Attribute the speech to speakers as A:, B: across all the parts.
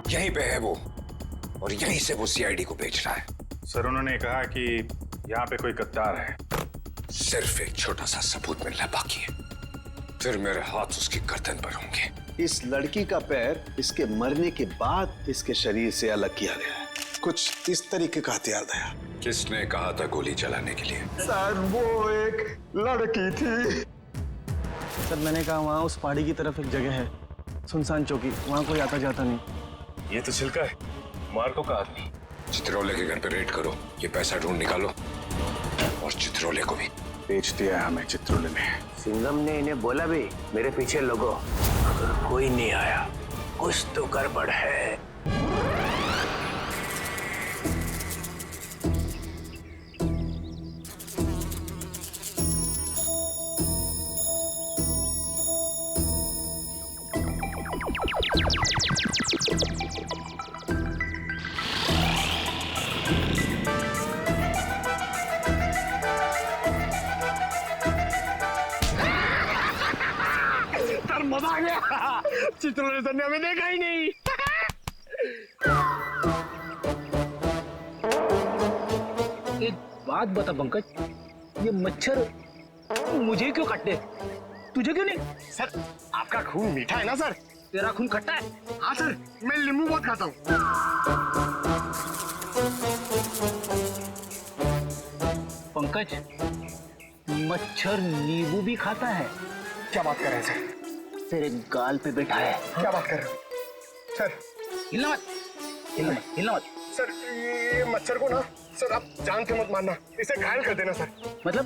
A: यहीं पे है वो, और यहीं से वो सीआईडी को भेज रहा है।
B: सर उन्होंने कहा कि यहाँ पे कोई गद्दार है।
A: सिर्फ एक छोटा सा सबूत मिलना बाकी है, फिर मेरे हाथ उसकी गर्दन पर होंगे।
C: इस लड़की का पैर इसके मरने के बाद इसके शरीर से अलग किया गया है। कुछ इस तरीके का हथियार था।
A: किसने कहा था गोली चलाने के लिए?
C: सर वो एक लड़की थी।
D: सर मैंने कहा वहाँ उस पहाड़ी की तरफ एक जगह है, सुनसान चौकी, वहाँ कोई आता जाता नहीं।
B: ये तो छिलका है, मार्को का आदमी।
A: चित्रोले के घर पे रेड करो, ये पैसा ढूंढ निकालो, और चित्रोले को भी।
C: बेच दिया हमें चित्रोले ने।
E: सिंघम ने इन्हें बोला भी मेरे पीछे लोगो, अगर कोई नहीं आया कुछ तो गड़बड़ है।
C: मजा आ गया। चित्रोले सर ने हमें देखा ही नहीं।
E: एक बात बता पंकज, ये मच्छर मुझे क्यों काटते, तुझे क्यों नहीं?
C: सर आपका खून मीठा है ना सर?
E: तेरा खून खट्टा है?
C: हाँ सर, मैं नींबू बहुत खाता हूँ।
E: पंकज, मच्छर नींबू भी खाता है?
C: क्या बात कर रहे हैं सर?
E: तेरे गाल पे बैठा है।
C: क्या बात कर रहे हो सर?
E: हिलना मत, हिलना मत, हिलना मत।
C: सर ये मच्छर को ना सर आप जान से मत मारना, इसे घायल कर देना सर। मतलब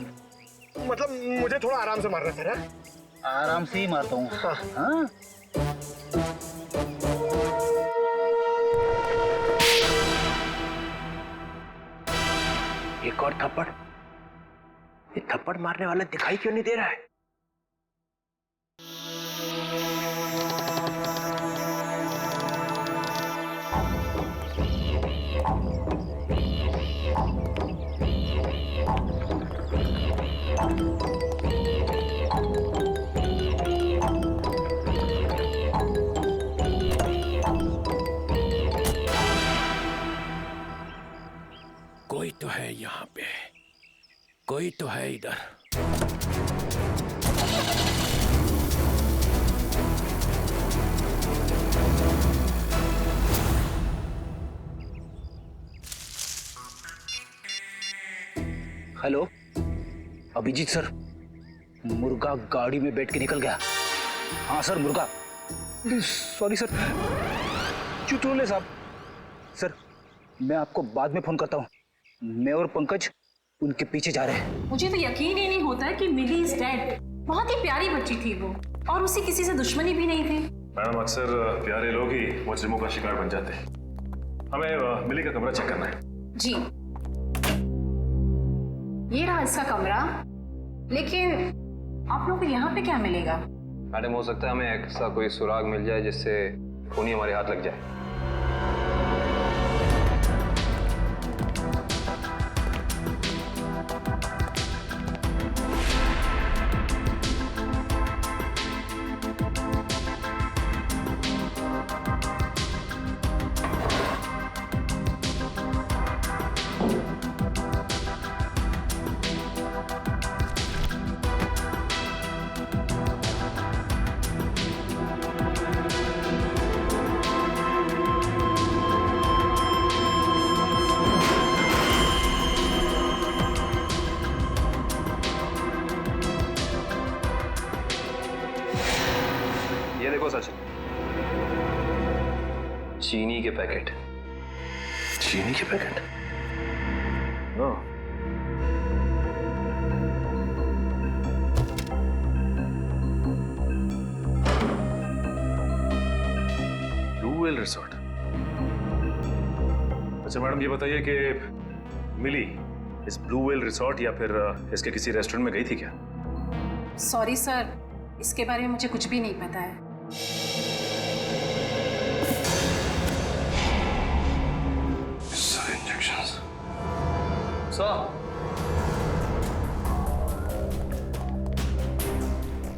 C: मुझे थोड़ा आराम से मारना सर। हाँ?
E: आराम से ही मारता हूँ।
C: हाँ।
E: हाँ? एक और थप्पड़। ये थप्पड़ मारने वाला दिखाई क्यों नहीं दे रहा है?
A: कोई तो है यहाँ पे, कोई तो है इधर।
E: हेलो अभिजीत सर, मुर्गा गाड़ी में बैठ के निकल गया। हाँ सर मुर्गा। सॉरी सर, चित्रोले साहब। सर मैं आपको बाद में फोन करता हूँ। मैं और पंकज उनके पीछे जा रहे हैं।
F: मुझे तो यकीन ही नहीं होता कि मिली इज डेड। बहुत ही प्यारी बच्ची थी वो, और उसे किसी से दुश्मनी भी नहीं थी।
B: मैडम अक्सर प्यारे लोग ही मुजरिमों का शिकार बन जाते हैं। हमें मिली का कमरा चेक करना है।
F: जी ये रहा इसका कमरा, लेकिन आप लोगों को यहाँ पे क्या मिलेगा?
G: मैडम हो सकता है हमें ऐसा कोई सुराग मिल जाए जिससे खून ही हमारे हाथ लग जाए। ये देखो सचिन, चीनी के पैकेट।
A: चीनी के packet?
G: No,
B: blue whale resort. अच्छा मैडम ये बताइए कि मिली इस ब्लू व्हेल रिसोर्ट या फिर इसके किसी रेस्टोरेंट में गई थी क्या?
F: सॉरी सर, इसके बारे में मुझे कुछ भी नहीं पता है।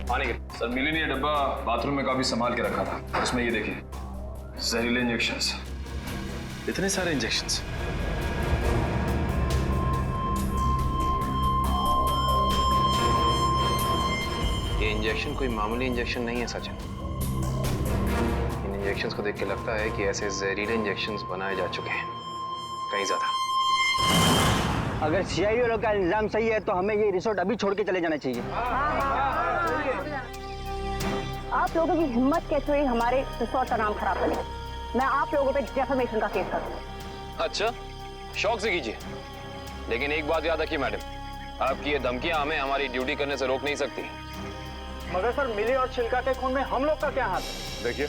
G: पानी के।
H: सर मिली ने ये डब्बा बाथरूम में काफी संभाल के रखा था, उसमें ये देखिए
B: जहरीले इंजेक्शंस, इतने सारे इंजेक्शंस।
G: ये इंजेक्शन कोई मामूली इंजेक्शन नहीं है सचिन। इन इंजेक्शंस को देख के लगता है कि ऐसे जहरीले इंजेक्शंस बनाए जा चुके हैं, कहीं ज्यादा।
H: अगर सीआईडी वालों का इल्जाम सही है तो हमें ये रिसोर्ट अभी छोड़ के चले जाना चाहिए।
I: आप लोगों की हिम्मत कैसे हुई हमारे रिसोर्ट का नाम खराब करने? मैं आप लोगों पे डेफेमेशन का केस करूंगा।
G: अच्छा, शौक से कीजिए, लेकिन एक बात याद रखिए मैडम, आपकी ये धमकियां हमें हमारी ड्यूटी करने से रोक नहीं सकती।
D: मगर सर, मिली और छिलका के खून में हम लोग का क्या हाथ है?
C: देखिए,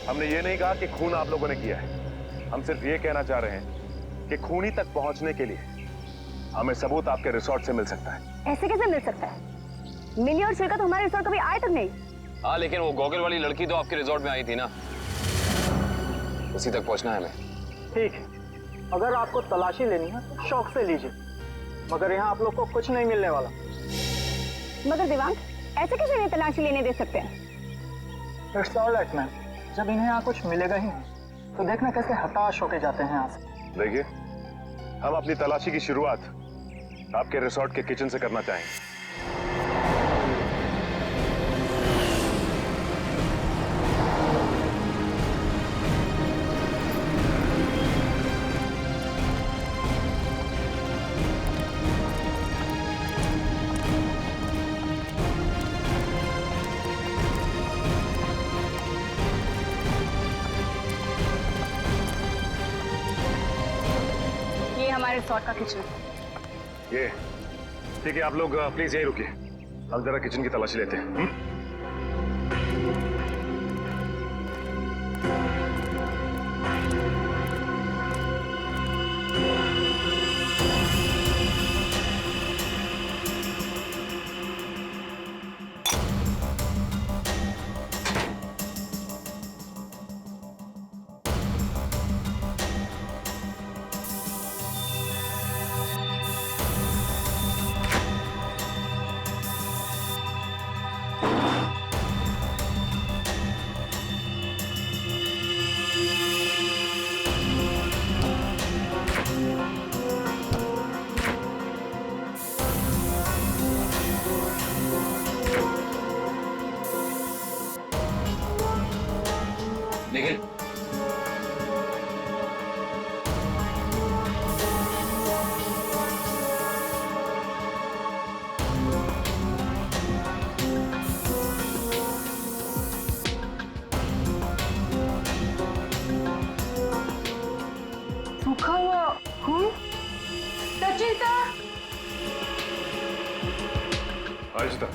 C: हमने ये नहीं कहा कि खून आप लोगों ने किया है। हम सिर्फ ये कहना चाह रहे हैं कि खूनी तक पहुंचने के लिए हमें सबूत आपके रिसोर्ट से मिल सकता है।
I: ऐसे कैसे मिल सकता है? मिली और छिलका तो हमारे रिसोर्ट कभी आए तक नहीं।
G: हाँ, लेकिन वो गॉगल वाली लड़की तो आपके रिजॉर्ट में आई थी ना, उसी तक पहुंचना है हमें।
D: ठीक है, अगर आपको तलाशी लेनी है तो शौक से लीजिए, मगर यहाँ आप लोग को कुछ नहीं मिलने वाला।
I: मगर दिवांग, ऐसे कैसे नहीं तलाशी लेने दे सकते हैं?
D: इट्स ऑल राइट मैम, जब इन्हें यहाँ कुछ मिलेगा ही नहीं तो देखना कैसे हताश होके जाते हैं यहाँ से।
C: देखिए, हम अपनी तलाशी की शुरुआत आपके रिसोर्ट के किचन से करना चाहेंगे।
I: ये हमारे रिसोर्ट का किचन।
C: ये ठीक है, आप लोग प्लीज यहीं रुकिए, हम जरा किचन की तलाशी लेते हैं।
G: निखिल,
I: सूखा हुआ खून। सचिन सर,
C: आहिस्ता।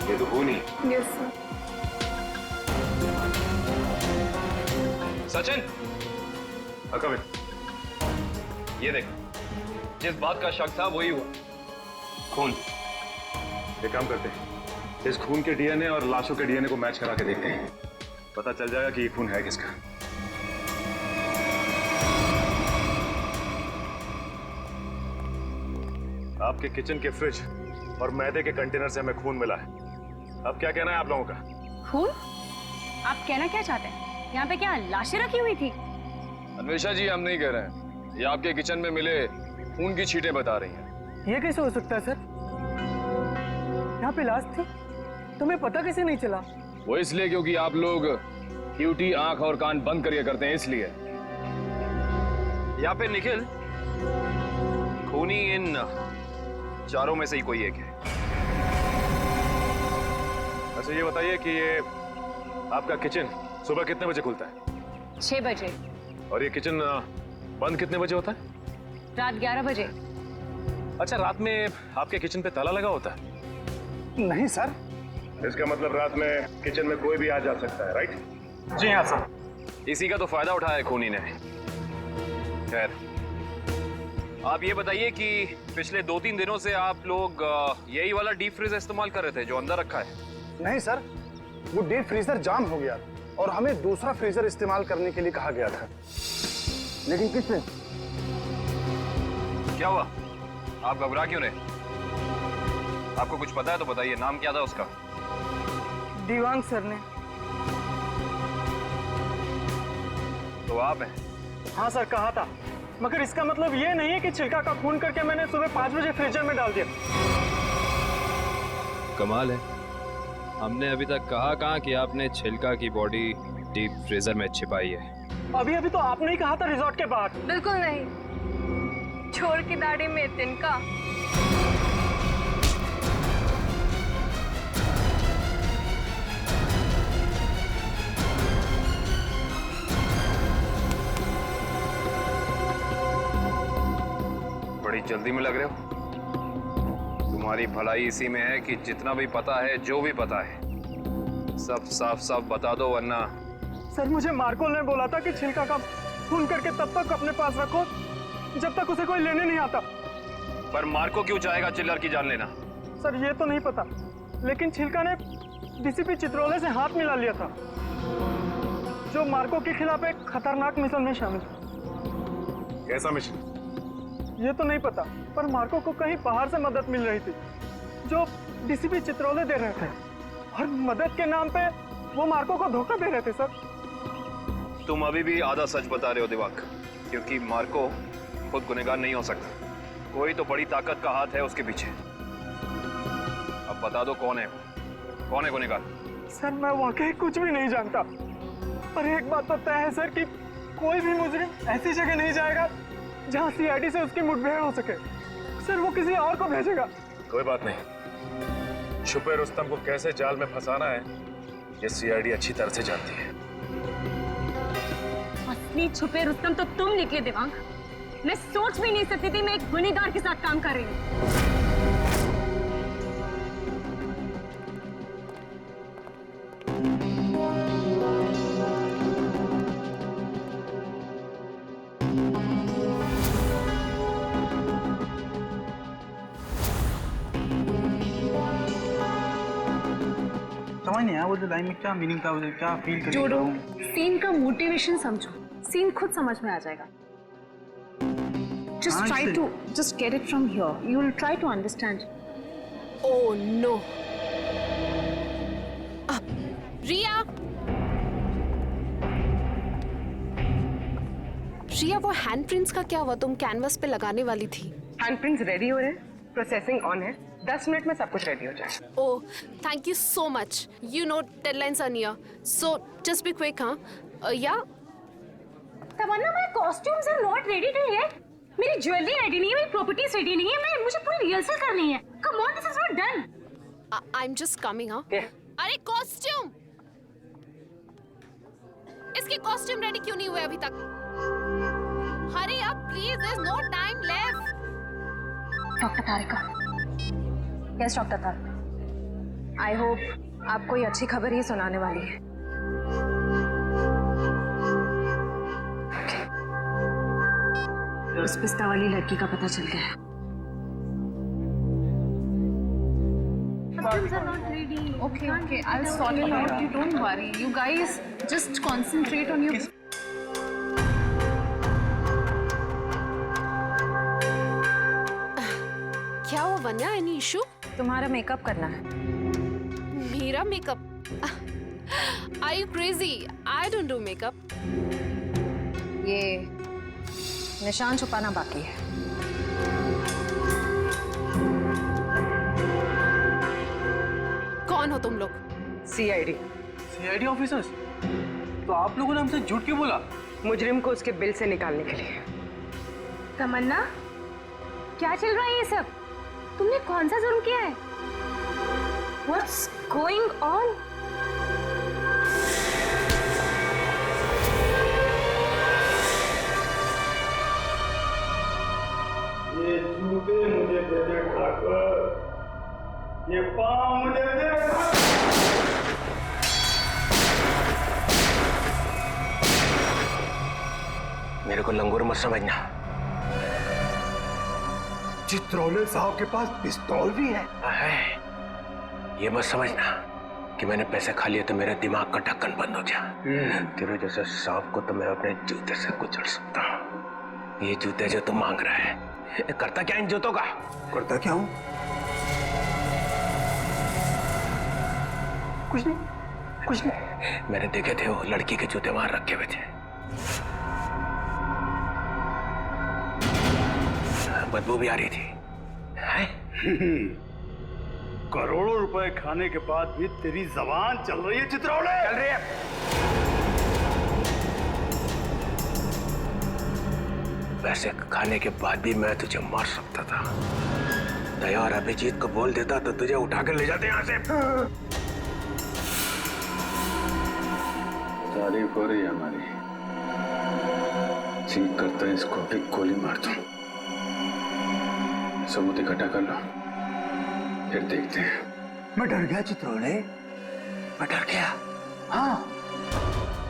C: ये तो खून ही।
I: Yes sir.
G: Sachin,
C: come in.
G: ये देख, जिस बात का शक था वही हुआ, खून।
C: एक काम करते हैं, इस खून के डीएनए और लाशों के डीएनए को मैच करा के देखते हैं, पता चल जाएगा कि ये खून है किसका। आपके किचन के फ्रिज और मैदे के कंटेनर से हमें खून मिला है। अब क्या कहना है आप लोगों का?
I: खून? आप कहना क्या चाहते हैं? यहाँ पे क्या लाशें रखी हुई थी?
G: अन्वेषा जी, हम नहीं कह रहे हैं, ये आपके किचन में मिले खून की छींटें बता रही हैं।
D: ये कैसे हो सकता है सर? यहाँ पे लाश थी, तुम्हें पता कैसे नहीं चला?
G: वो इसलिए क्योंकि आप लोग ड्यूटी आंख और कान बंद करके करते हैं, इसलिए। या फिर निखिल, खूनी इन चारों में से ही कोई एक है।
C: अच्छा ये बताइए कि ये आपका किचन सुबह कितने बजे खुलता है?
I: 6 बजे।
C: और ये किचन बंद कितने बजे होता है?
I: रात 11 बजे।
C: अच्छा, रात में आपके किचन पे ताला लगा होता है?
D: नहीं सर।
C: इसका मतलब रात में किचन में कोई भी आ जा सकता है, राइट?
D: जी हाँ सर।
G: इसी का तो फायदा उठाया है खूनी ने। खैर, आप ये बताइए कि पिछले 2-3 दिनों से आप लोग यही वाला डीप फ्रीजर इस्तेमाल कर रहे थे जो अंदर रखा है?
J: नहीं सर, वो डीप फ्रीजर जाम हो गया और हमें दूसरा फ्रीजर इस्तेमाल करने के लिए कहा गया था। लेकिन किसने?
G: क्या हुआ? आप घबरा क्यों रहे? आपको कुछ पता है तो बताइए, नाम क्या था उसका?
H: दीवांग सर ने।
G: तो आप हैं?
D: हाँ सर, कहा था, मगर इसका मतलब ये नहीं है कि छिलका का खून करके मैंने सुबह 5 बजे फ्रीजर में डाल दिया।
K: कमाल है, हमने अभी तक कहा कहाँ कि आपने छिलका की बॉडी डीप फ्रीजर में छिपाई है।
D: अभी अभी तो आपने ही कहा था रिजॉर्ट के बाहर।
F: बिल्कुल नहीं, छोड़ की दाढ़ी में तिनका।
G: बड़ी जल्दी में लग रहे हो। तुम्हारी भलाई इसी में है कि जितना भी पता है, जो भी पता है, सब साफ साफ बता दो, वरना।
D: सर, मुझे मार्को ने बोला था कि छिलका का खून करके तब तक अपने पास रखो जब तक उसे कोई लेने नहीं आता।
G: पर मार्को क्यों चाहेगा चिल्लर की जान लेना?
D: सर, ये तो नहीं पता, लेकिन छिलका ने डीसीपी चित्रोले से हाथ मिला लिया था, जो मार्को के खिलाफ एक खतरनाक मिशन में शामिल।
C: कैसा मिशन?
D: ये तो नहीं पता, पर मार्को को कहीं बाहर से मदद मिल रही थी जो डीसीपी चित्रोले दे रहे थे, और मदद के नाम पे वो मार्को को धोखा दे रहे थे। सर,
G: तुम अभी भी आधा सच बता रहे हो दिवाक, क्योंकि मार्को खुद गुनहगार नहीं हो सकता। कोई तो बड़ी ताकत का हाथ है उसके पीछे। अब बता दो कौन है गुनहगार?
D: सर, मैं वाकई कुछ भी नहीं जानता, पर एक बात तो तय है सर कि कोई भी मुजरिम ऐसी जगह नहीं जाएगा जहां सीआईडी से उसकी मुठभेड़ हो सके। सर, वो किसी और को भेजेगा।
C: कोई बात नहीं, छुपे रुस्तम को कैसे जाल में फंसाना है ये सीआईडी अच्छी तरह से जानती है।
F: असली छुपे रुस्तम तो तुम निकले दिवांग। मैं सोच भी नहीं सकती थी मैं एक गुनहगार के साथ काम कर रही हूँ।
H: समझ नहीं आया वो लाइन में क्या मीनिंग था, उसे क्या फील कर
F: जोड़ो, सीन का मोटिवेशन समझो, सीन खुद समझ में आ जाएगा। Just try to just get it from here. You will try to understand.
L: Oh no. रिया, रिया, वो हैंडप्रिंट्स का क्या हुआ? तुम कैनवस पे लगाने वाली थी।
M: हैंडप्रिंट्स रेडी हो रहे हैं, प्रोसेसिंग ऑन है, 10 मिनट में सब कुछ रेडी हो जाएगा।
L: Oh, thank you so much. You know deadlines are near, so just be quick. हाँ, या
F: Tamanna, my costumes are not ready till yet. मेरी ज्वेलरी रेडी नहीं है, मेरी प्रॉपर्टीज रेडी नहीं है, मुझे पूरी रिहर्सल करनी है। Come on, this is not done.
L: I'm just coming. हाँ, अरे कॉस्ट्यूम, इसके कॉस्ट्यूम रेडी क्यों नहीं हुए अभी तक? Hurry up please, there's no time left.
F: Doctor Tarika. Yes doctor Tarika. I hope आप कोई अच्छी खबर ही सुनाने वाली है। उस पिस्ता वाली लड़की का पता चल गया है।
L: Costumes are not ready. Okay, I'll sort it out. You don't worry. You guys just concentrate on your. क्या हुआ वन्या? Any issue?
F: तुम्हारा मेकअप करना है।
L: मेरा makeup? Are you crazy? I don't do makeup.
F: ये निशान छुपाना बाकी है।
L: कौन हो तुम लोग?
M: सीआईडी।
D: CID officers? तो आप लोगों ने हमसे झूठ क्यों बोला?
M: मुजरिम को उसके बिल से निकालने के लिए।
F: तमन्ना, क्या चल रहा है ये सब? तुमने कौन सा जुर्म किया है? What's going on?
J: ये जूते मुझे दे दे ठाकुर, ये पाँव मुझे दे दे।
A: मेरे को लंगूर मत समझना।
J: चित्रोले साहब के पास पिस्तौल भी है।
A: ये मत समझना कि मैंने पैसे खा लिए तो मेरे दिमाग का ढक्कन बंद हो गया। तेरे जैसे सांप को तो मैं अपने जूते से कुचल सकता हूँ। ये जूते जो तुम मांग रहा है, करता क्या इन जूतों का?
J: करता क्या हूँ?
D: कुछ नहीं, कुछ नहीं।
A: मैंने देखे थे वो लड़की के जूते वहां रखे हुए थे। बदबू भी आ रही थी।
N: करोड़ों रुपए खाने के बाद भी तेरी जबान चल रही है चित्रौले।
A: चल रही है। वैसे खाने के बाद भी मैं तुझे मार सकता था। दया और अभिजीत को बोल देता तो तुझे उठा कर ले जाते यहाँ से।
N: तारीफ हो रही है हमारी। जी करता है इसको भी गोली मार दूं। सबूत इकट्ठा कर लो, फिर देखते हैं।
J: मैं डर गया चित्रौले, मैं डर गया। हाँ,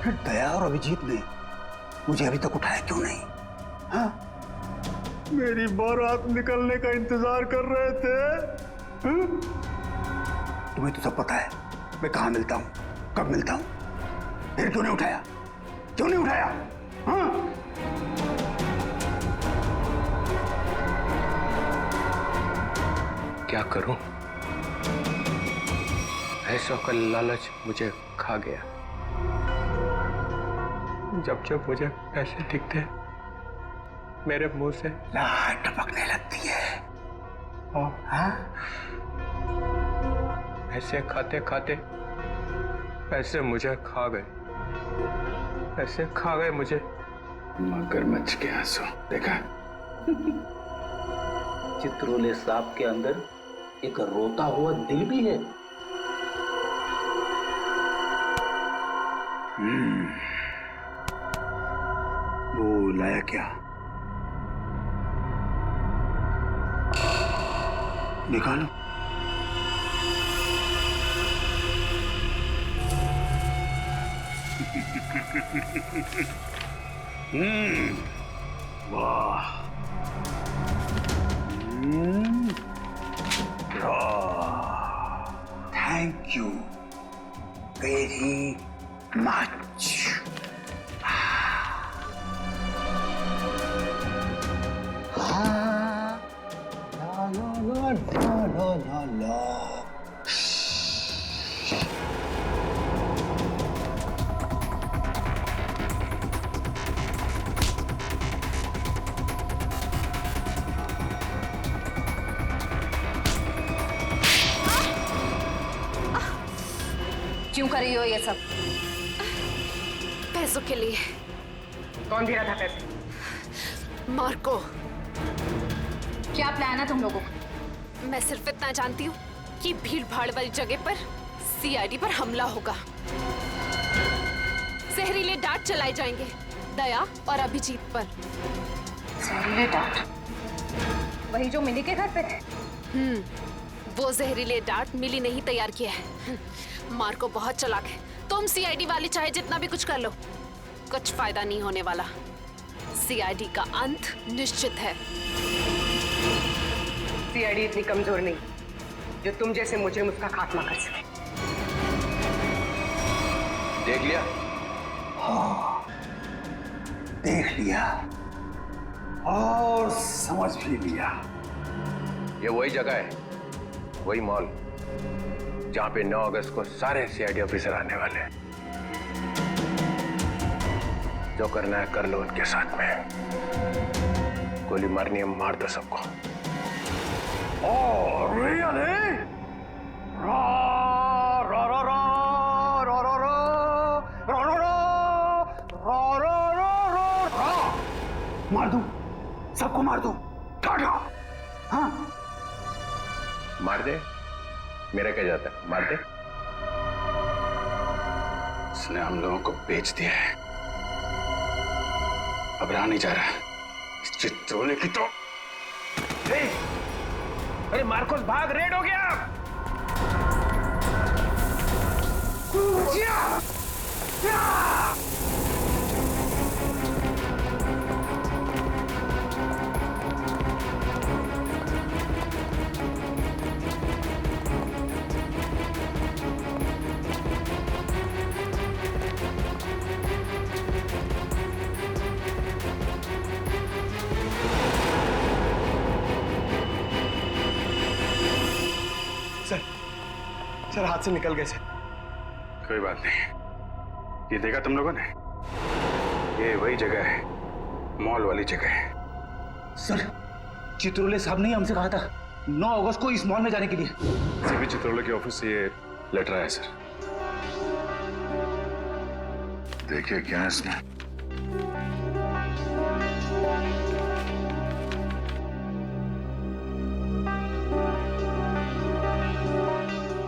J: फिर दया और अभिजीत ने मुझे अभी तक उठाया क्यों नहीं? हाँ, मेरी बारात निकलने का इंतजार कर रहे थे। तुम्हें तो सब पता है मैं कहाँ मिलता हूँ, कब मिलता हूँ। फिर क्यों नहीं उठाया? क्यों नहीं उठाया? हाँ?
A: क्या करूं? ऐसा का लालच मुझे खा गया। जब जब मुझे पैसे दिखते मेरे मुंह से
J: लार टपकने लगती है। हाँ?
A: पैसे खाते खाते पैसे मुझे खा गए। पैसे खा गए मुझे।
N: मगरमच्छ के आंसू देखा?
E: चित्रोले सांप के अंदर एक रोता हुआ दिल भी है।
J: वो लाया क्या? निकालो।
N: वाह,
J: थैंक यू वेरी मच।
I: क्यों कर रही हो ये सब?
L: पैसों के लिए।
M: कौन दे रहा था पैसे?
L: मार्को।
I: क्या प्लान है तुम लोगों का?
L: मैं सिर्फ इतना जानती हूँ कि भीड़ भाड़ वाली जगह पर सीआईडी पर हमला होगा। जहरीले डांट चलाए जाएंगे दया और अभिजीत पर।
I: जहरीले डांट? वही जो मिली के घर पे थे?
L: वो जहरीले डांट मिली नहीं तैयार किया है। मार्को बहुत चालाक है। तुम सीआईडी वाले चाहे जितना भी कुछ कर लो, कुछ फायदा नहीं होने वाला। सीआईडी का अंत निश्चित है।
M: सीआईडी इतनी कमजोर नहीं जो तुम जैसे मुजरिम उसका खात्मा कर सके।
A: देख लिया?
J: हाँ, देख लिया और समझ भी लिया।
A: ये वही जगह है, वही मॉल जहां पे 9 अगस्त को सारे सीआईडी ऑफिसर आने वाले हैं। जो करना है कर लो उनके साथ में। गोली मारनी है मार दो सबको।
J: मार दूं, सबको मार दूं। टाटा। हाँ,
A: मार दे, मेरा क्या जाता है, मार दे।
N: उसने हम लोगों को बेच दिया है, अब रहा नहीं जा रहा। इस चित्रोले की तो।
A: अरे मार्कोस भाग, रेड हो गया।
D: सर हाथ से निकल गए सर।
N: कोई बात नहीं। ये देखा तुम लोगों ने? ये वही जगह है, मॉल वाली जगह है।
E: सर, चित्रोले साहब ने हमसे कहा था 9 अगस्त को इस मॉल में जाने के लिए।
B: सीपी चित्रोले के ऑफिस से ये लेटर आया सर।
N: देखिए क्या है इसमें।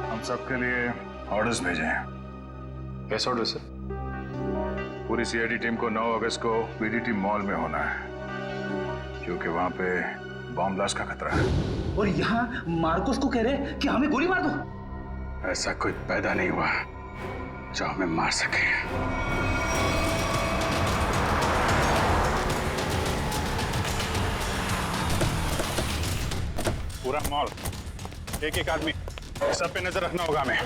N: हम सबके लिए ऑर्डर्स भेजे हैं।
B: कैसे ऑर्डर सर?
N: पूरी सीआईडी टीम को 9 अगस्त को बीडीटी मॉल में होना है, क्योंकि वहां पे बॉम्ब ब्लास्ट का खतरा है।
E: और यहाँ मार्कोस को कह रहे कि हमें गोली मार दो।
N: ऐसा कोई पैदा नहीं हुआ जो हमें मार सके। पूरा मॉल, एक एक आदमी, सब पे नजर रखना होगा हमें।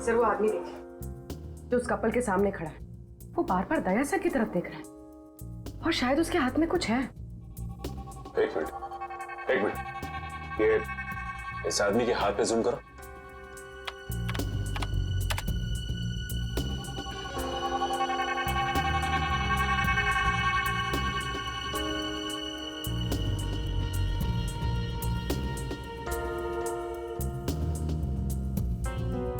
M: सर वो आदमी देखिए जो उस कपल के सामने खड़ा है, वो बार बार दया सर की तरफ देख रहा है और शायद उसके हाथ में कुछ है।
B: एक मिनट, ये इस आदमी के हाथ पे जूम करो।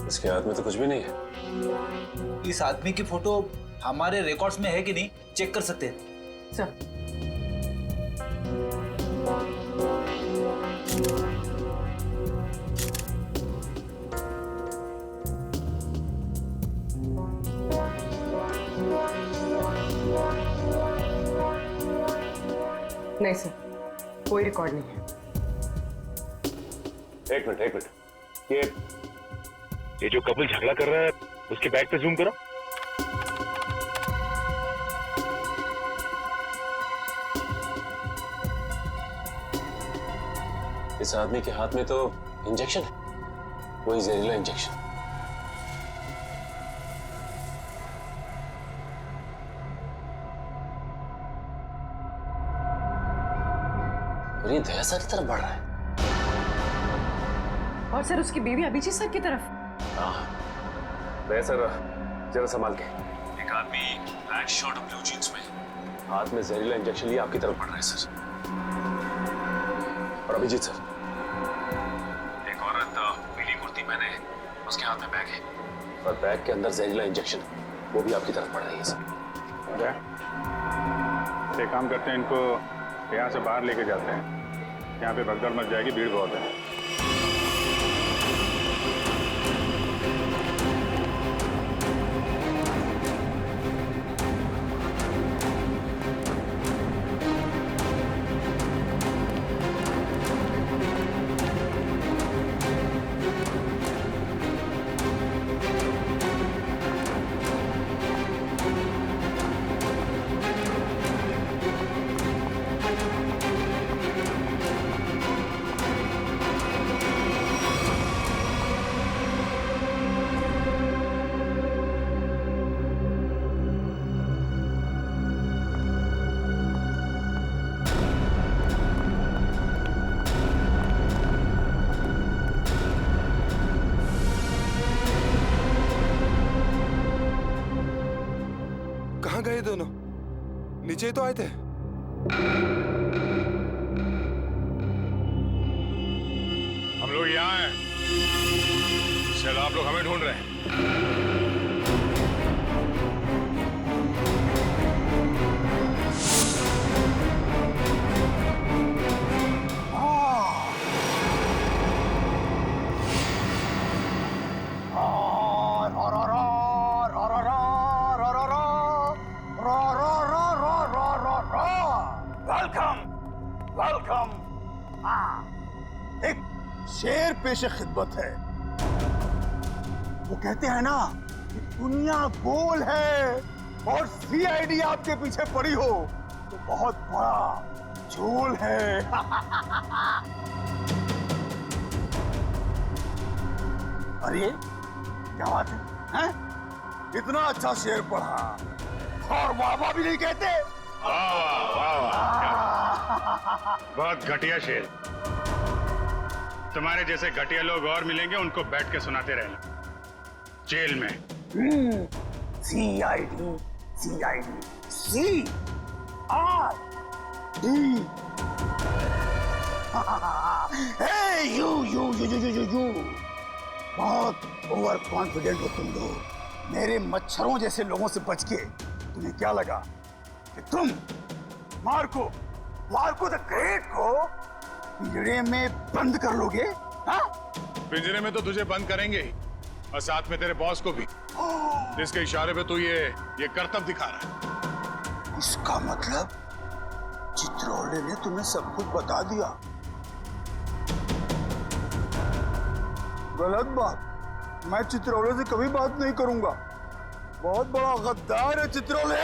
B: इसके हाथ में तो कुछ भी नहीं है।
E: इस आदमी की फोटो हमारे रिकॉर्ड्स में है कि नहीं, चेक कर सकते हैं।
M: सर नहीं सर, कोई रिकॉर्ड नहीं है।
C: एक मिनट, ये जो कपल झगड़ा कर रहा है उसके बैग पे जूम करो।
B: इस आदमी के हाथ में तो इंजेक्शन है, वही जहरीला इंजेक्शन। और ये दया सर की तरफ बढ़ रहा है।
M: और सर उसकी बीवी अभिजीत सर की तरफ।
B: दया सर जरा संभाल के। एक आदमी ब्लैक शर्ट और ब्लू जींस में हाथ में जहरीला इंजेक्शन लिए आपकी तरफ बढ़ रहा है सर। और अभिजीत सर, एक औरत पीली कुर्ती पहने, उसके हाथ में बैग है और बैग के अंदर जहरीला इंजेक्शन, वो भी आपकी तरफ बढ़ रही है सर।
N: एक काम करते हैं, इनको यहाँ से बाहर लेके जाते हैं। यहाँ पे भगदड़ मच जाएगी, भीड़ बहुत है।
O: कहाँ गए दोनों? नीचे तो आए थे।
N: हम लोग यहाँ हैं। शायद आप लोग हमें ढूंढ रहे हैं।
J: Welcome welcome. एक शेर पेशे खिदमत है। वो कहते हैं ना कि दुनिया गोल है और सीआईडी आपके पीछे पड़ी हो तो बहुत बड़ा झोल है। अरे क्या बात है? इतना अच्छा शेर पढ़ा और वाह भी नहीं कहते।
N: बहुत घटिया शेर। तुम्हारे जैसे घटिया लोग और मिलेंगे, उनको बैठ के सुनाते रहना जेल में।
J: CID CID C R D. You you you you you you बहुत ओवर कॉन्फिडेंट हो तुम लोग। मेरे मच्छरों जैसे लोगों से बच के तुम्हें क्या लगा कि तुम मार्को द ग्रेट को पिंजरे में बंद कर लोगे? हाँ?
N: पिंजरे में तो तुझे बंद करेंगे ही, और साथ में तेरे बॉस को भी, जिसके इशारे पे तू ये करतब दिखा रहा है।
J: इसका मतलब चित्रोले ने तुम्हें सब कुछ बता दिया। गलत बात। मैं चित्रोले से कभी बात नहीं करूंगा। बहुत बड़ा गद्दार है चित्रोले।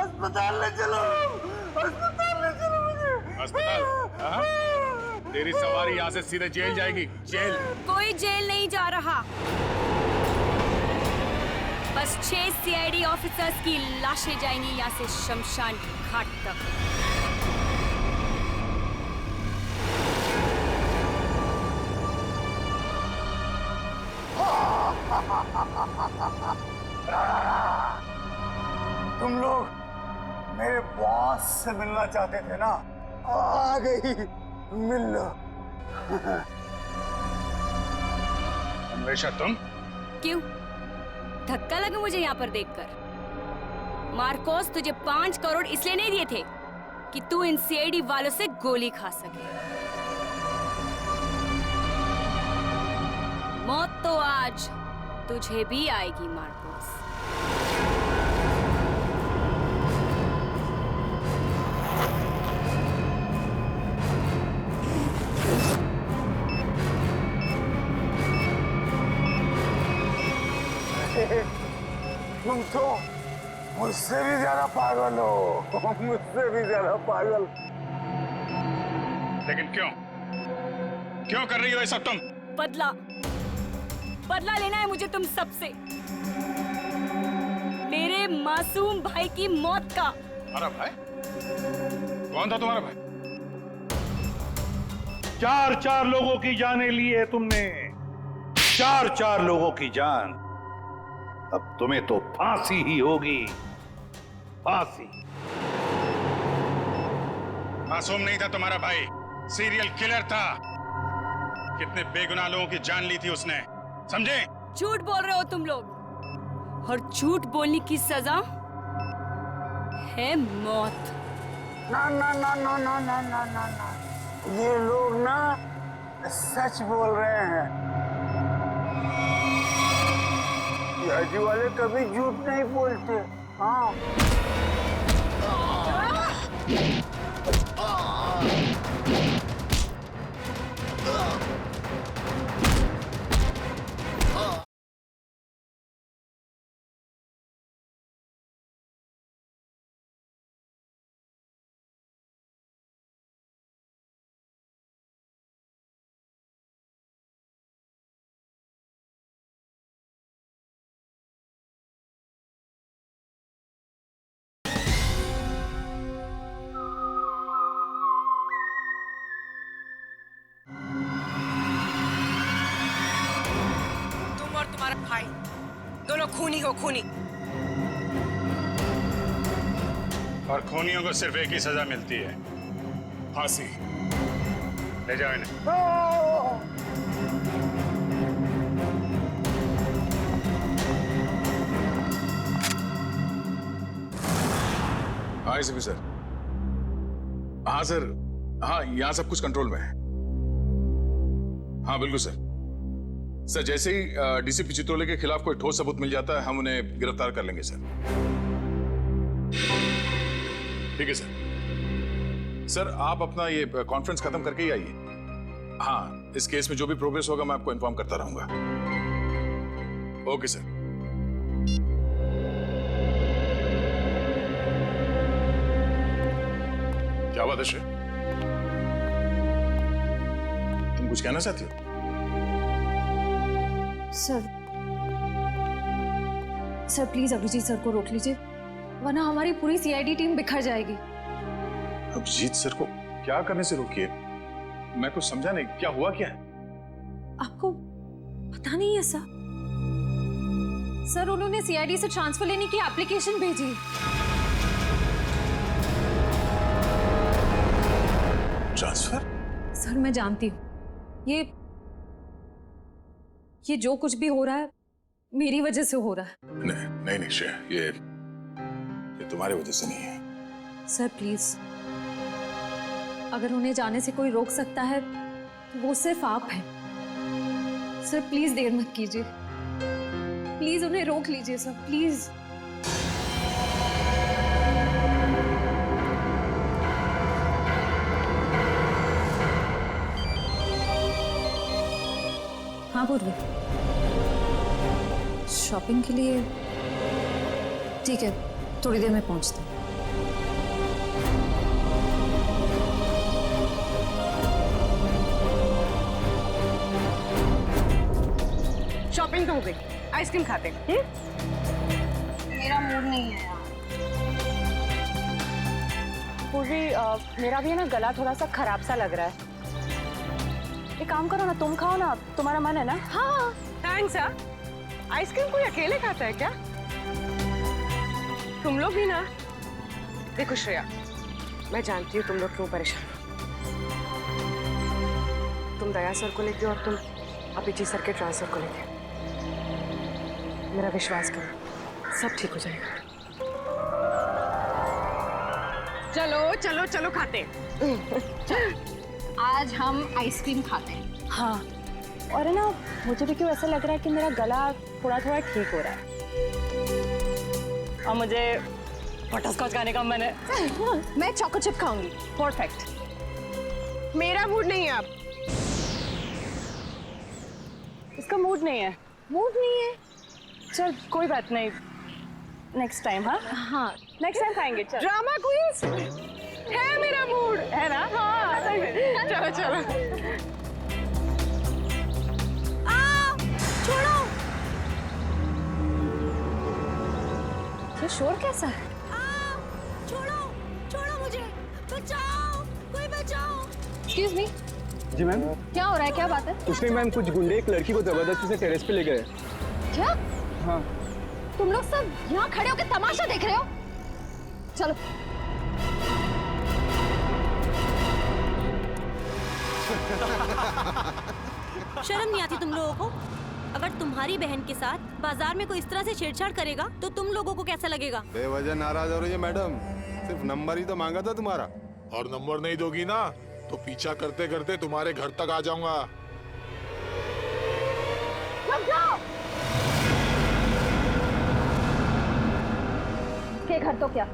J: अस्पताल ले चलो मुझे।
N: अस्पताल? तेरी सवारी यहाँ से सीधे जेल जाएगी। जेल?
F: कोई जेल नहीं जा रहा। बस 6 सीआईडी ऑफिसर्स की लाशें जाएंगी यहाँ से शमशान घाट तक।
J: तुम लोग मेरे बॉस से मिलना चाहते थे ना? आ गई, मिल लो।
N: हमेशा तुम?
F: क्यों? धक्का लगा मुझे यहाँ पर देखकर। मार्कोस तुझे 5 करोड़ इसलिए नहीं दिए थे कि तू इन सीआईडी वालों से गोली खा सके। मौत तो आज तुझे भी आएगी मार्कोस।
J: तुम तो मुझसे भी ज्यादा पागल हो, मुझसे भी ज्यादा पागल।
N: लेकिन क्यों कर रही हो ये सब तुम?
F: बदला लेना है मुझे तुम सबसे, मेरे मासूम भाई की मौत का।
N: हमारा भाई? कौन था तुम्हारा भाई?
P: 4 लोगों की जानें ली है तुमने, 4 लोगों की जान। अब तुम्हें तो फांसी ही होगी, फांसी।
N: मासूम नहीं था तुम्हारा भाई, सीरियल किलर था। कितने बेगुनाह लोगों की जान ली थी उसने, समझे?
F: झूठ बोल रहे हो तुम लोग, और झूठ बोलने की सजा है मौत।
J: ना ना ना ना ना ना ना ना ना, ये लोग ना सच बोल रहे हैं। सीआईडी वाले कभी झूठ नहीं बोलते। हाँ।
Q: तुम और तुम्हारा भाई दोनों खूनी हो, खूनी।
N: और खूनियों को सिर्फ एक ही सजा मिलती है, फांसी। ले जाओ इन्हें।
C: हाँ एसीपी सर। हाँ सर, हाँ यहाँ सब कुछ कंट्रोल में है। हाँ बिल्कुल सर। सर जैसे ही डीसीपी चित्रोले के खिलाफ कोई ठोस सबूत मिल जाता है हम उन्हें गिरफ्तार कर लेंगे सर। ठीक है सर। सर आप अपना ये कॉन्फ्रेंस खत्म करके ही आइए। हाँ, इस केस में जो भी प्रोग्रेस होगा मैं आपको इन्फॉर्म करता रहूंगा। Okay sir. क्या बात है श्रेय? तुम कुछ कहना चाहती हो?
R: सर प्लीज अभिजीत सर को रोक लीजिए, वरना हमारी पूरी सीआईडी टीम बिखर जाएगी।
C: अभिजीत सर को क्या करने से रोकिए? मैं कुछ समझा नहीं, क्या हुआ क्या है?
R: आपको पता नहीं है सर? सर उन्होंने सीआईडी से ट्रांसफर लेने की एप्लीकेशन भेजी।
C: ट्रांसफर?
R: सर मैं जानती हूँ ये जो कुछ भी हो रहा है मेरी वजह से हो रहा है।
C: नहीं नहीं श्रेया, ये तुम्हारी वजह से नहीं है।
R: सर प्लीज, अगर उन्हें जाने से कोई रोक सकता है तो वो सिर्फ आप हैं। सर प्लीज देर मत कीजिए, प्लीज उन्हें रोक लीजिए सर, प्लीज। हाँ पूर्वी, शॉपिंग के लिए? ठीक है, थोड़ी देर में पहुंचती हूँ।
Q: शॉपिंग तो हो गई, आइसक्रीम खाते हैं।
I: मेरा मूड नहीं है यार। पूरी मेरा भी है ना, गला थोड़ा सा खराब सा लग रहा है। एक काम करो ना, तुम खाओ ना, तुम्हारा मन है ना?
Q: हाँ थैंक्स यार। आइसक्रीम कोई अकेले खाता है क्या? तुम लोग भी ना। देखो श्रेया, मैं जानती हूँ तुम लोग क्यों परेशान हो। तुम दया सर को लेके और तुम अभिजीत सर के ट्रांसफर को लेके। मेरा विश्वास करो, सब ठीक हो जाएगा। चलो चलो चलो खाते हैं।
I: आज हम आइसक्रीम खाते हैं।
Q: हाँ,
I: और है ना, मुझे भी क्यों ऐसा लग रहा है कि मेरा गला थोड़ा थोड़ा ठीक हो रहा है। और मुझे बटरस्कॉच खाने का मन है।
Q: मैं चॉको चिप खाऊंगी।
I: परफेक्ट।
Q: मेरा मूड नहीं है अब।
I: इसका मूड नहीं है? मूड नहीं है? चल कोई बात नहीं, नेक्स्ट टाइम। हाँ हाँ, नेक्स्ट टाइम खाएंगे। चल।
Q: ड्रामा क्वींस है मेरा मूड, है ना? हाँ चलो चलो।
R: छोड़ो। ये शोर कैसा है?
F: छोड़ो, छोड़ो मुझे, बचाओ, कोई बचाओ।
R: Excuse me.
D: जी मैम।
R: क्या हो रहा है, क्या बात है?
D: उसमें मैम कुछ गुंडे एक लड़की को जबरदस्ती से टेरेस पे ले गए।
R: क्या?
D: हाँ।
R: तुम लोग सब यहाँ खड़े होकर तमाशा देख रहे हो? चलो।
F: शर्म नहीं आती तुम लोगों को? अगर तुम्हारी बहन के साथ बाजार में कोई इस तरह से छेड़छाड़ करेगा तो तुम लोगों को कैसा लगेगा?
O: बेवजह नाराज हो रही है मैडम, सिर्फ नंबर ही तो मांगा था तुम्हारा।
N: और नंबर नहीं दोगी ना तो पीछा करते करते तुम्हारे घर तक आ जाऊंगा।
R: के घर तो क्या,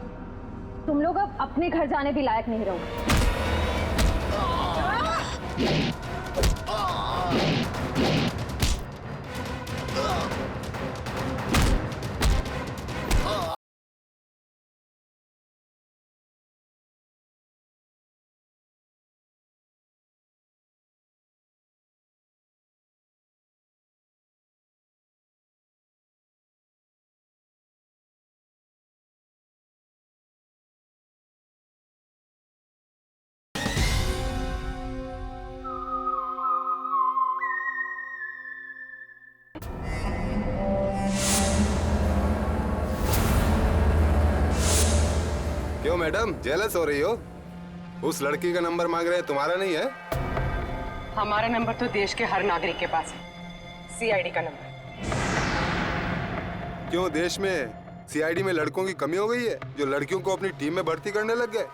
R: तुम लोग अब अपने घर जाने भी लायक नहीं रहोगे।
O: क्यों मैडम, जेलस हो रही हो? उस लड़की का नंबर मांग रहे हैं, तुम्हारा नहीं है?
Q: हमारा नंबर तो देश के हर नागरिक के पास है, सीआईडी का नंबर।
O: क्यों, देश में सीआईडी में लड़कों की कमी हो गई है जो लड़कियों को अपनी टीम में भर्ती करने लग गए?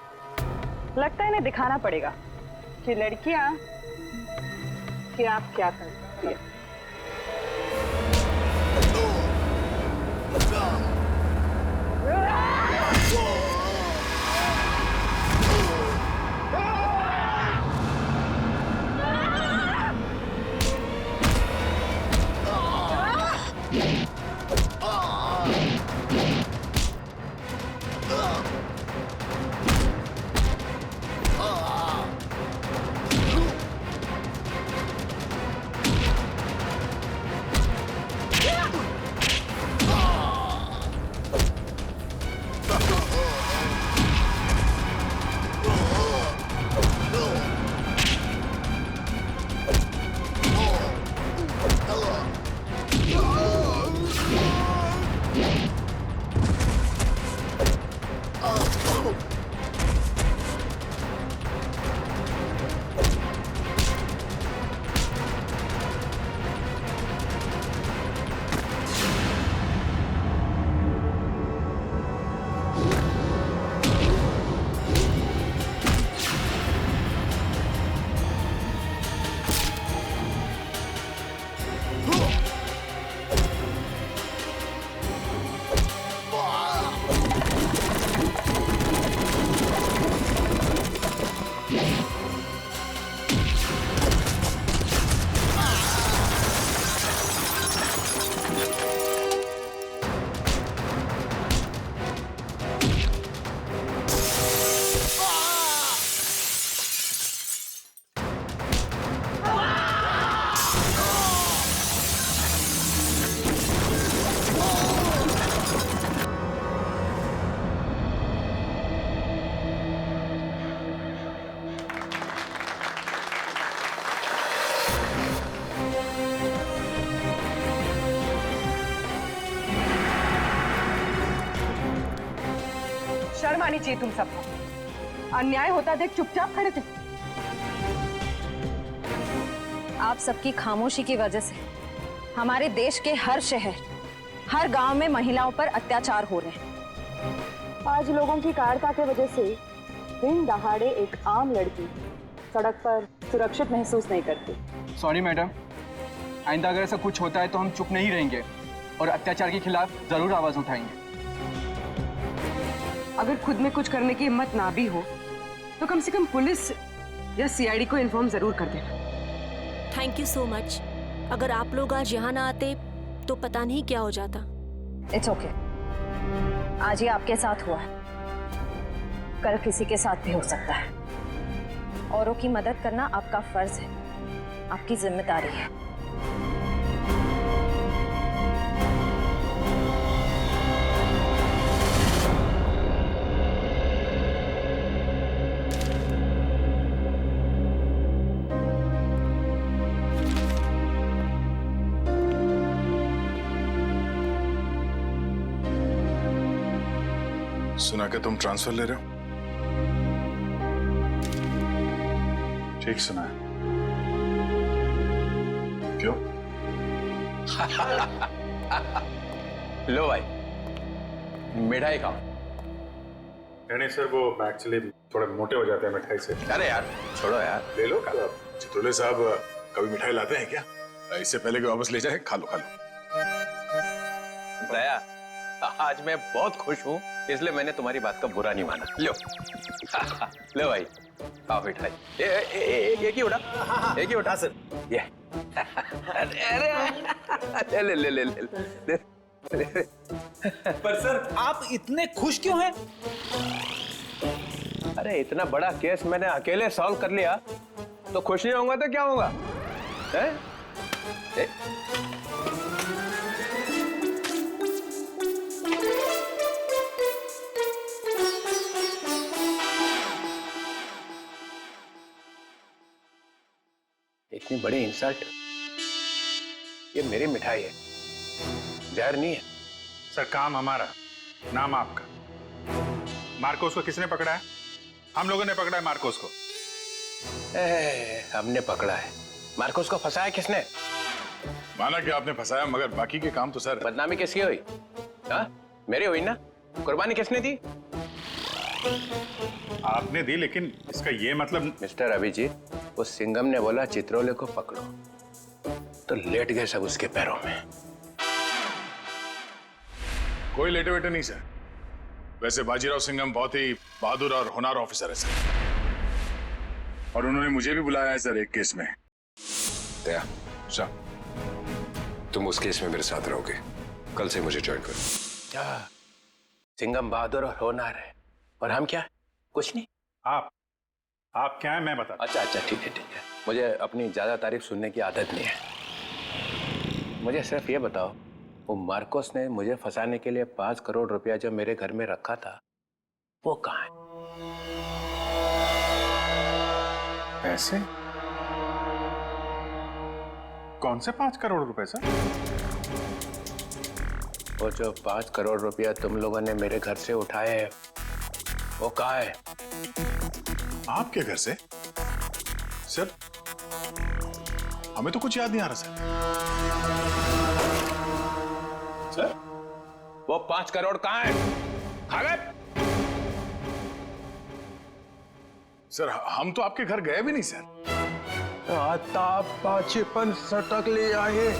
Q: लगता है इन्हें दिखाना पड़ेगा कि लड़कियां कि आप क्या करती हैं। शर्म आनी चाहिए तुम सबको। अन्याय होता देख चुपचाप खड़े थे।
R: आप सबकी खामोशी की वजह से हमारे देश के हर शहर, हर गांव में महिलाओं पर अत्याचार हो रहे हैं।
I: आज लोगों की कायरता की वजह से दिन दहाड़े एक आम लड़की सड़क पर सुरक्षित महसूस नहीं करती।
H: सॉरी मैडम, आइंदा अगर ऐसा कुछ होता है तो हम चुप नहीं रहेंगे और अत्याचार के खिलाफ जरूर आवाज उठाएंगे।
Q: अगर खुद में कुछ करने की हिम्मत ना भी हो तो कम से कम पुलिस या सीआईडी को इन्फॉर्म जरूर कर देना।
F: Thank you so much. अगर आप लोग आज यहाँ ना आते तो पता नहीं क्या हो जाता।
R: It's okay. आज ये आपके साथ हुआ है, कल किसी के साथ भी हो सकता है। औरों की मदद करना आपका फर्ज है, आपकी जिम्मेदारी है।
N: सुना कि तुम ट्रांसफर ले रहे हो? ठीक सुना है।
C: क्यों?
A: लो भाई, मिठाई खाओ।
P: नहीं सर, वो एक्चुअली थोड़े मोटे हो जाते हैं मिठाई से।
A: अरे यार छोड़ो यार,
C: ले लो। चित्रोले साहब कभी मिठाई लाते हैं क्या? इससे पहले कि वापस ले जाए, खा लो खा लो।
A: दया, आज मैं बहुत खुश हूँ, इसलिए मैंने तुम्हारी बात का बुरा नहीं माना। लो लो भाई, खाओ मिठाई। एक ही उठा, एक ही उठा सर। ये अरे ले ले ले ले ले।
E: पर सर आप इतने खुश क्यों हैं?
A: अरे इतना बड़ा केस मैंने अकेले सॉल्व कर लिया, तो खुश नहीं होऊंगा तो क्या होगा? इतनी बड़ी इंसल्ट, ये मेरी मिठाई है, जहर नहीं है।
P: सर काम हमारा, नाम आपका। मार्कोस को किसने पकड़ा है? हम लोगों ने पकड़ा है मार्कोस को।
A: हमने पकड़ा है। मार्कोस को फंसाया किसने?
C: माना कि आपने फंसाया, मगर बाकी के काम तो सर।
A: बदनामी किसकी हुई? हाँ, मेरी हुई ना। कुर्बानी किसने दी?
P: आपने दी, लेकिन इसका ये मतलब।
A: मिस्टर अभिजीत, उस सिंघम ने बोला चित्रोले को पकड़ो, तो लेट गए सब उसके पैरों में।
C: कोई लेटे वेटे नहीं सर। वैसे बाजीराव सिंघम बहुत ही बहादुर और होनहार ऑफिसर है सर, और उन्होंने मुझे भी बुलाया है सर एक केस में।
S: दया,
C: सर
S: तुम उस केस में मेरे साथ रहोगे। कल से मुझे ज्वाइन करो।
A: क्या सिंघम बहादुर और होनहार है, और हम क्या? कुछ नहीं।
P: आप क्या है मैं बता।
A: अच्छा ठीक है। मुझे अपनी ज्यादा तारीफ सुनने की आदत नहीं है। मुझे सिर्फ ये बताओ, वो मार्कोस ने मुझे फंसाने के लिए 5 करोड़ रुपया जो मेरे घर में रखा था, वो कहाँ है?
P: पैसे? कौन से 5 करोड़ रुपए सर?
A: वो जो 5 करोड़ रुपया तुम लोगों ने मेरे घर से उठाए हैं, वो कहाँ है?
C: आपके घर से? सर हमें तो कुछ याद नहीं आ रहा
A: सर, वो 5 करोड़ कहाँ है? खा गए?
C: सर हम तो आपके घर गए भी नहीं सर।
A: आता पाछेपन सटक ले आए।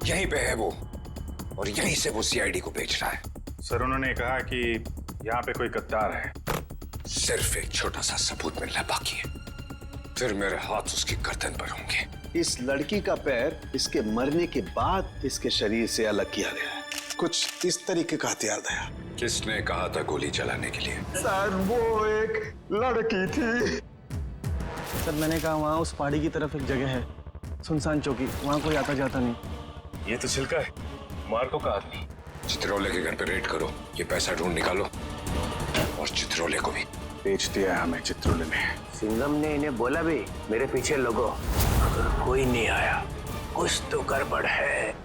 S: यहीं पे है वो, और यहीं से वो सीआईडी को बेच रहा है।
P: सर उन्होंने कहा कि यहाँ पे कोई गद्दार है।
S: सिर्फ एक छोटा सा सबूत मिलना बाकी है, फिर मेरे हाथ उसकी गर्दन पर होंगे।
T: इस लड़की का पैर इसके मरने के बाद इसके शरीर से अलग किया गया है। कुछ इस तरीके का हथियार था।
S: किसने कहा था गोली चलाने के लिए?
T: सर वो एक लड़की थी।
D: सर मैंने कहा वहाँ उस पहाड़ी की तरफ एक जगह है, सुनसान चौकी, वहाँ कोई आता जाता नहीं।
P: ये तो छिलका है, मार्को का आदमी।
S: चित्रोले के घर पे रेड करो, ये पैसा ढूंढ निकालो, और चित्रोले को भी।
C: बेच दिया हमें चित्रोले ने।
A: सिंघम ने इन्हें बोला भी, मेरे पीछे लोगो, अगर कोई नहीं आया कुछ तो गड़बड़ है।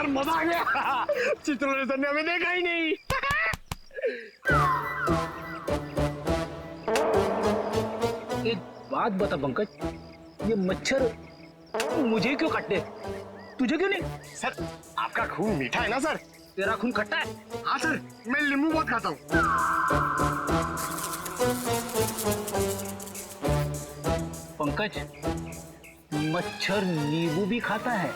D: मजा आ गया। चित्रोले सर ने हमें देखा ही नहीं।
E: एक बात बता पंकज, ये मच्छर मुझे क्यों काटते, तुझे क्यों नहीं?
D: सर आपका खून मीठा है ना सर?
E: तेरा खून खट्टा है?
D: हाँ सर, मैं नींबू बहुत खाता हूँ।
E: पंकज मच्छर नींबू भी खाता है?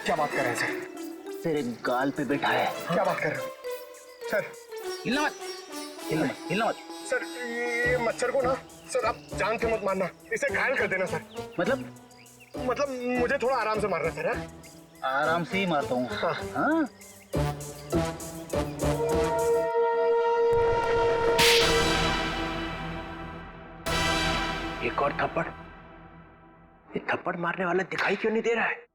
D: क्या बात कर रहे हैं सर?
E: तेरे गाल पे बैठा है।
D: क्या बात कर रहे हो सर?
E: हिलना मत, हिलना मत, हिलना मत।
D: सर ये मच्छर को ना सर आप जान से मत मारना, इसे घायल कर देना सर।
E: मतलब
D: मुझे थोड़ा आराम से मारना सर।
E: आराम से ही मारता हूँ। हाँ?
A: एक और थप्पड़। ये थप्पड़ मारने वाला दिखाई क्यों नहीं दे रहा है?